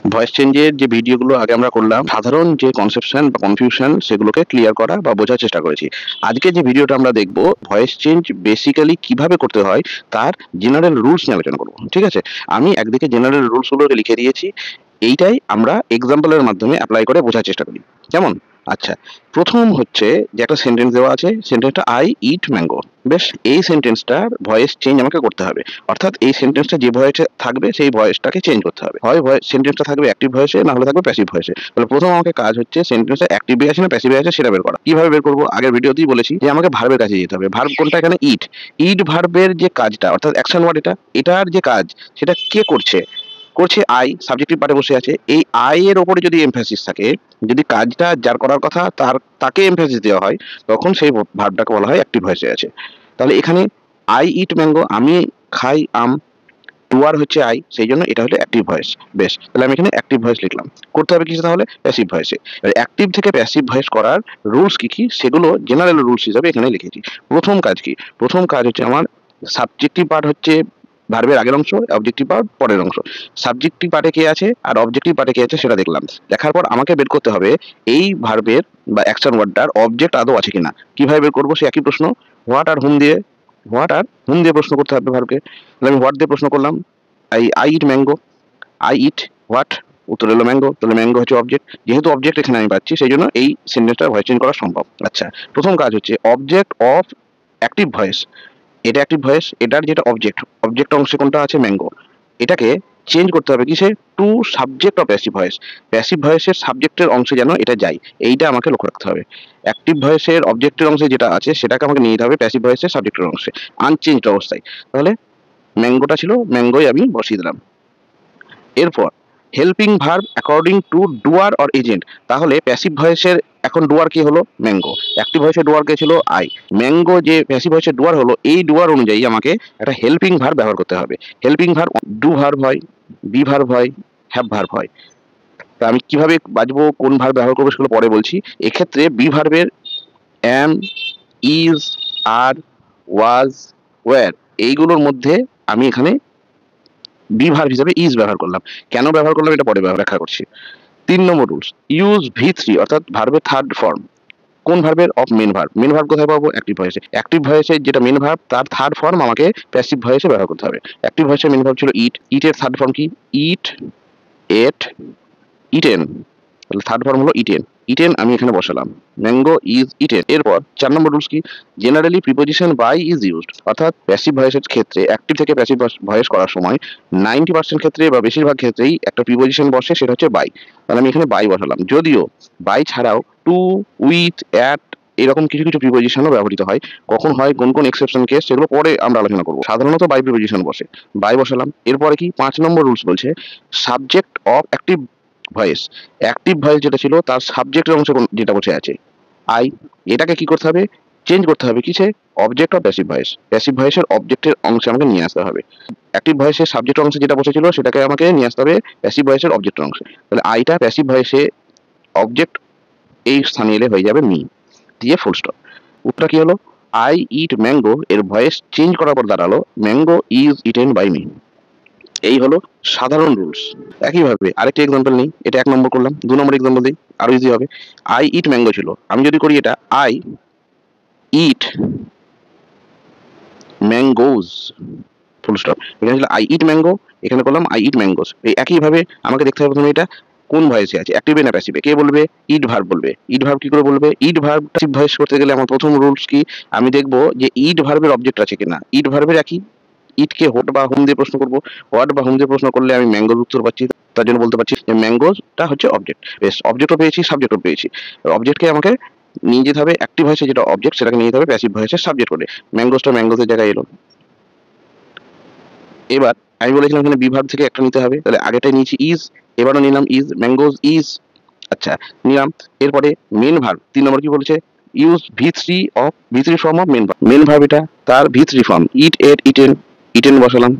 Voice চেঞ্জের যে ভিডিওগুলো আগে আমরা করলাম, সাধারণ যে কনসেপশন বা কনফিউশন সেগুলোকে ক্লিয়ার করা বা বোঝার চেষ্টা করেছি। আজকে যে ভিডিওটা আমরা দেখব, ভয়েস চেঞ্জ বেসিক্যালি কিভাবে করতে হয় তার জেনারেল রুলস নিয়ে আলোচনা করব। ঠিক আছে, আমি একদিকে জেনারেল রুলসগুলো লিখে দিয়েছি, এইটাই আমরা এক্সাম্পলের মাধ্যমে অ্যাপ্লাই করে বোঝার চেষ্টা করি। কেমন? আচ্ছা, প্রথম হচ্ছে যে একটা সেন্টেন্স দেওয়া আছে, সেন্টেন্সটা আই ইট ম্যাঙ্গো। বেশ, এই সেন্টেন্সটার ভয়েস চেঞ্জ আমাকে করতে হবে। অর্থাৎ এই সেন্টেন্সটা যে ভয়েসে থাকবে সেই ভয়েসটাকে চেঞ্জ করতে হবে। হয় সেন্টেন্সটা থাকবে অ্যাক্টিভ ভয়েসে, না হলে থাকবে প্যাসিভ ভয়েসে। তাহলে প্রথম আমাকে কাজ হচ্ছে সেন্টেন্সটা অ্যাক্টিভে আছে না প্যাসিভে আছে সেটা বের করা। কিভাবে বের করবো? আগের ভিডিওতেই বলেছি যে আমাকে ভার্বের কাছে যেতে হবে। ভার্ব কোনটা এখানে? ইট। ইট ভার্বের যে কাজটা, অর্থাৎ অ্যাকশন ওয়ার্ড, এটার যে কাজ সেটা কে করছে? করছে আই, সাবজেক্টিভ পার্টে বসে আছে। এই আই এর ওপরে যদি এমফ্যাসিস থাকে, যদি কাজটা যার করার কথা তাকে এমফ্যাসিস দেওয়া হয়, তখন সেই ভার্বটাকে বলা হয় অ্যাক্টিভ ভয়েসে আছে। তাহলে এখানে আই ইট ম্যাঙ্গো, আমি খাই আম, ডুয়ার হচ্ছে আই, সেই জন্য এটা হলো অ্যাক্টিভ ভয়েস। বেশ, তাহলে আমি এখানে অ্যাক্টিভ ভয়েস লিখলাম। করতে হবে কিছু তাহলে প্যাসিভ ভয়েসে। অ্যাক্টিভ থেকে প্যাসিভ ভয়েস করার রুলস কি কি সেগুলো জেনারেল রুলস হিসাবে এখানে লিখেছি। প্রথম কাজ কি? প্রথম কাজ হচ্ছে আমার সাবজেক্টিভ পার্ট হচ্ছে ভার্বের আগের অংশ, অবজেক্টিভ পার্ট পরের অংশ। সাবজেক্টিভ পার্টে কে আছে আর অবজেক্টিভ পার্টে কে আছে সেটা দেখলাম। দেখার পর আমাকে বের করতে হবে এই ভার্বের বা অ্যাকশন ওয়ার্ডটার অবজেক্ট আদৌ আছে কিনা। কিভাবে বের করবো? সে একই প্রশ্ন, হোয়াট আর হুম দিয়ে প্রশ্ন করতে হবে ভার্বকে। তাহলে আমি হোয়াট দিয়ে প্রশ্ন করলাম, I eat mango, I it what, উত্তর এলো ম্যাঙ্গো। তাহলে ম্যাঙ্গো হচ্ছে অবজেক্ট, যেহেতু অবজেক্ট এখানে আমি পাচ্ছি সেই জন্য এই সেন্টেন্সটা ভয়েস চেঞ্জ করা সম্ভব। আচ্ছা, প্রথম কাজ হচ্ছে অবজেক্ট অফ অ্যাক্টিভ ভয়েস। এটা অ্যাক্টিভ ভয়েস, এটার যেটা অবজেক্ট অংশে কোনটা আছে? ম্যাঙ্গো। এটাকে চেঞ্জ করতে হবে কিসে? To subject of passive voice. Passive ভয়েসের সাবজেক্টের অংশে যেন এটা যায়, এইটা আমাকে লক্ষ্য রাখতে হবে। অ্যাক্টিভ ভয়েসের অবজেক্টের অংশে যেটা আছে সেটাকে আমাকে নিয়ে যেতে হবে প্যাসিভ ভয়েসের সাবজেক্টের অংশে, আনচেঞ্জড অবস্থায়। তাহলে ম্যাঙ্গোটা ছিল, ম্যাঙ্গোই আমি বসিয়ে দিলাম। এরপর helping verb according to doer or agent. তাহলে প্যাসিভ ভয়েসের এখন ডুয়ার কি হলো? ম্যাঙ্গো। অ্যাক্টিভ ভয়েসের ডুয়ার কে ছিল? আই। ম্যাঙ্গো যে প্যাসিভ ভয়েসের ডুয়ার হলো, এই ডুয়ার অনুযায়ী আমাকে একটা হেল্পিং ভার্ব ব্যবহার করতে হবে। হেল্পিং ভার্ব ডু ভার্ব হয়, বি ভার্ব হয়, হ্যাভ ভার্ব হয়। তা আমি কিভাবে বাজবো, কোন ভার্ব ব্যবহার করবো সেগুলো পরে বলছি। এক্ষেত্রে বি ভার্বের অ্যাম, ইজ, আর, ওয়াজ, ওয়্যার, এইগুলোর মধ্যে আমি এখানে বি ভার্ব হিসেবে ইজ ব্যবহার করলাম। কেন ব্যবহার করলাম এটা পরে ব্যাখ্যা করছি। ৩ নম্বর রুলস, ইউজ ভি3 অর্থাৎ ভার্বের থার্ড ফর্ম। কোন ভার্বের? Of main verb. Main verb কোথায় পাবো? অ্যাক্টিভ ভয়েসে। অ্যাক্টিভ ভয়েসে যেটা মেন ভার্ব তার থার্ড ফর্ম আমাকে প্যাসিভ ভয়েসে ব্যবহার করতে হবে। অ্যাক্টিভ ভয়েসে মেন ভার্ব ছিল ইট, ইটের থার্ড ফর্ম কি? Eat, ate, eaten. তাহলে থার্ড ফর্ম হলো ইটেন। ইটেন আমি এখানে বসালাম, ম্যাঙ্গো ইজ ইটেন। এরপর ৪ নম্বর রুলস কি? Generally preposition by is used. অর্থাৎ প্যাসিভ ভয়েসের ক্ষেত্রে, অ্যাক্টিভ থেকে প্যাসিভ ভয়েস করার সময় 90% ক্ষেত্রে বা বেশিরভাগ ক্ষেত্রেই একটা প্রিপোজিশন বসে, সেটা হচ্ছে বাই। তাহলে আমি এখানে বাই বসালাম। যদিও বাই ছাড়াও টু, উইথ, অ্যাট এরকম কিছু কিছু প্রিপোজিশনও ব্যবহৃত হয়। কখন হয়, কোন কোন এক্সেপশন কেস, সেগুলো পরে আমরা আলোচনা করবো। সাধারণত বাই প্রিপোজিশন বসে, বাই বসালাম। এরপরে কি? ৫ নম্বর রুলস বলছে subject of active voice. Active voice যেটা ছিল তার সাবজেক্টের অংশ যেটা বসে আছে আই, এটাকে কি করতে হবে? চেঞ্জ করতে হবে কিসে? Object of passive voice. Passive ভয়েসের অবজেক্টের অংশে আমাকে নিয়ে আসতে হবে। অ্যাক্টিভ ভয়েসের সাবজেক্ট অংশে যেটা বসেছিল সেটাকে আমাকে নিয়ে আসতে হবে প্যাসিভ ভয়েসের অবজেক্টের অংশে। তাহলে আইটা প্যাসিভ ভয়েসে অবজেক্ট এই স্থানে এলে হয়ে যাবে মি, দিয়ে ফুল স্টপ। উত্তরটা কি হলো? আই ইট ম্যাঙ্গো এর ভয়েস চেঞ্জ করার পর দাঁড়ালো mango is eaten by me. এই হলো সাধারণ রুলস। একইভাবে আরেকটি এক্সাম্পল নিই, এটা ১ নম্বর করলাম। ২ নম্বর এক্সাম্পল দিই, আরো ইজি হবে। আই ইট ম্যাঙ্গো ছিল, আমি যদি করি এটা I eat mangoes full stop. এখানে ছিল আই ইট ম্যাঙ্গো, এখানে করলাম আই ইট ম্যাঙ্গোজ। এই একইভাবে আমাকে দেখতে হবে প্রথমে এটা কোন ভয়েসে আছে, অ্যাক্টিভে না প্যাসিভে। কে বলবে? ইট ভার্ব বলবে। ইট ভার্ব কি করে বলবে? ইট ভার্ব প্যাসিভ ভয়েস করতে গেলে আমার প্রথম রুলস কি? আমি দেখবো যে ইট ভার্বের অবজেক্ট আছে কিনা। ইট ভার্বের একই, ইটকে হোয়াট বা হোম দিয়ে প্রশ্ন করবো। হোয়াট বা হোম দিয়ে প্রশ্ন করলে আমি ম্যাঙ্গোর উত্তর পাচ্ছি, তার জন্য বলতে পারছি যে ম্যাঙ্গোটা হচ্ছে অবজেক্ট। বেশ, অবজেক্টও পেয়েছি, সাবজেক্টও পেয়েছি। অবজেক্টকে আমাকে নিয়ে যেতে হবে অ্যাক্টিভ ভয়েসে যেটা অবজেক্ট, সেটাকে নিয়ে যেতে হবে প্যাসিভ ভয়েসের সাবজেক্ট করে। ম্যাঙ্গোসটা ম্যাঙ্গোসের জায়গায় এলো। এবার আমি বলেছিলাম এখানে বি ভার্ব থেকে একটা নিতে হবে, তাহলে আগেটাই নিয়েছি ইজ, এবারও নিলাম ইজ, ম্যাঙ্গোজ ইজ। আচ্ছা, নিলাম। এরপরে মেন ভার্ব ৩ নম্বর কি বলেছে? ইউজ ভি3 form of main verb. Main verb এটা, তার ভি3 form eat, ate, eaten. Eaten বসালাম।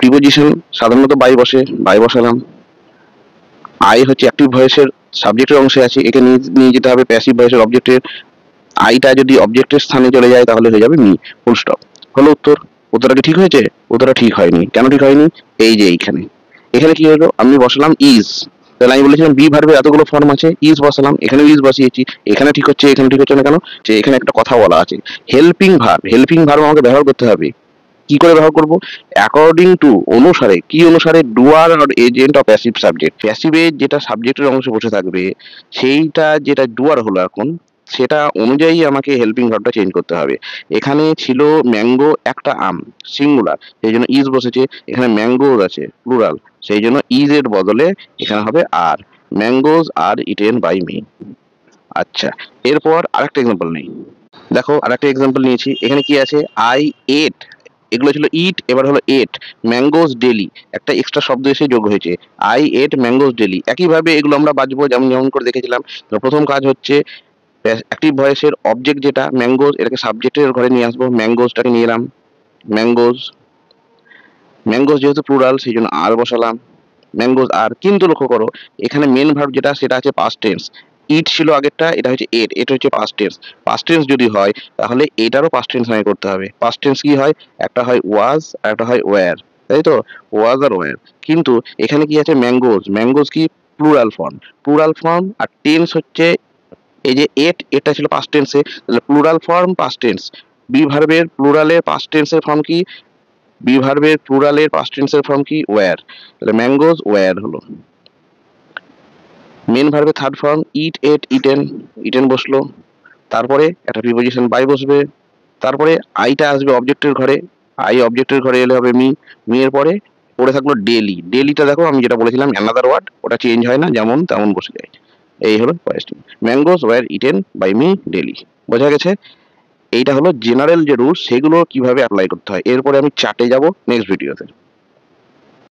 প্রিপোজিশন সাধারণত বাই বসে, বাই বসালাম। আই হচ্ছে অ্যাক্টিভ ভয়েসের সাবজেক্টের অংশে আছে, একে নিয়ে যেতে হবে প্যাসিভ ভয়েসের অবজেক্টের। আইটা যদি অবজেক্টের স্থানে চলে যায় তাহলে হয়ে যাবে মি, ফুল স্টপ। হলো উত্তর। উত্তরটা কি ঠিক হয়েছে? উত্তরটা ঠিক হয়নি। কেন ঠিক হয়নি? এই যে এইখানে এখানে কি হলো, আমি বসালাম ইজ, তাহলে আমি বলেছিলাম বি ভার্বে এতগুলো ফর্ম আছে, ইজ বসালাম, এখানে ইজ বসিয়েছি, এখানে ঠিক হচ্ছে, এখানে ঠিক হচ্ছে না কেন, যে এখানে একটা কথা বলা আছে হেল্পিং ভার্ব আমাকে ব্যবহার করতে হবে। কি করে ব্যবহার করব? অ্যাকর্ডিং টু, অনুসারে, কি অনুসারে? ডুয়ার আর এজেন্ট অফ প্যাসিভ সাবজেক্ট। প্যাসিভে যেটা সাবজেক্টের অংশে বসে থাকবে, সেইটা যেটা ডুয়ার হলো এখন, সেটা অনুযায়ী আমাকে হেল্পিং ভার্বটা চেঞ্জ করতে হবে। এখানে ছিল ম্যাঙ্গো, একটা আম, সিঙ্গুলার, সেই জন্য ইজ বসেছে। এখানে ম্যাঙ্গোজ আছে, প্লুরাল, সেই জন্য ইজ এর বদলে এখানে হবে are. Mangoes are eaten by me. আচ্ছা, এরপর আরেকটা এক্সাম্পল নেই। দেখো আরেকটা এক্সাম্পল নিয়েছি, এখানে কি আছে? আই এট, এগুলো ছিল ইট, এবার হলো এট ম্যাঙ্গোজ ডেলি, একটা এক্সট্রা শব্দ এসে যোগ হয়েছে, আই এট ম্যাঙ্গোজ ডেলি। একইভাবে এগুলো আমরা বাজবো যেমন যেমন করে দেখেছিলাম। তো প্রথম কাজ হচ্ছে অ্যাক্টিভ ভয়েসের অবজেক্ট যেটা ম্যাঙ্গোজ, এটাকে সাবজেক্টের ঘরে নিয়ে আসবো, ম্যাঙ্গোজটাকে নিয়ে এলাম, ম্যাঙ্গোজ। ম্যাঙ্গোজ যেহেতু প্লুরাল সেই জন্য আর বসালাম, ম্যাঙ্গোজ আর। কিন্তু লক্ষ্য করো এখানে মেন ভার্ব যেটা সেটা আছে পাস্ট টেন্স, ইট ছিল আগেরটা, এটা হচ্ছে এট, এটা হচ্ছে পাস্ট টেন্স। পাস্ট টেন্স যদি হয় তাহলে এটারও পাস্ট টেন্স আমাকে করতে হবে। পাস্ট টেন্স কি হয়? একটা হয় ওয়াজ আর একটা হয় ওয়্যার, তাই তো? ওয়াজ আর ওয়্যার। কিন্তু এখানে কি আছে? ম্যাঙ্গোজ, ম্যাঙ্গোজ কি? প্লুরাল ফর্ম আর টেন্স হচ্ছে এই যে এটা ছিল পাস্ট টেন্সে, তাহলে plural form past tense. Be ভার্বের প্লুরালের পাস্ট টেন্সের ফর্ম কি? বি ভার্বের প্লুরালের পাস্ট টেন্সের ফর্ম কি? ওয়্যার। তাহলে ম্যাঙ্গোজ ওয়্যার হলো। মেন ভার্বের third form eat ate eaten, eaten বসলো, তারপরে একটা প্রিপোজিশন বাই বসবে, তারপরে আইটা আসবে অবজেক্টের ঘরে, আই অবজেক্টের ঘরে এলে হবে মি, মি এর পরে পড়ে থাকলো ডেলি। ডেলিটা দেখো আমি যেটা বলেছিলাম অ্যানাদার ওয়ার্ড, ওটা চেঞ্জ হয় না, যেমন তেমন বসে যায়। এই হলো question, mangoes were eaten by me daily. বোঝা গেছে? এইটা হলো জেনারেল যে রুলস, সেগুলো কিভাবে অ্যাপ্লাই করতে হয়। এরপরে আমি চার্টে যাব নেক্সট ভিডিওতে।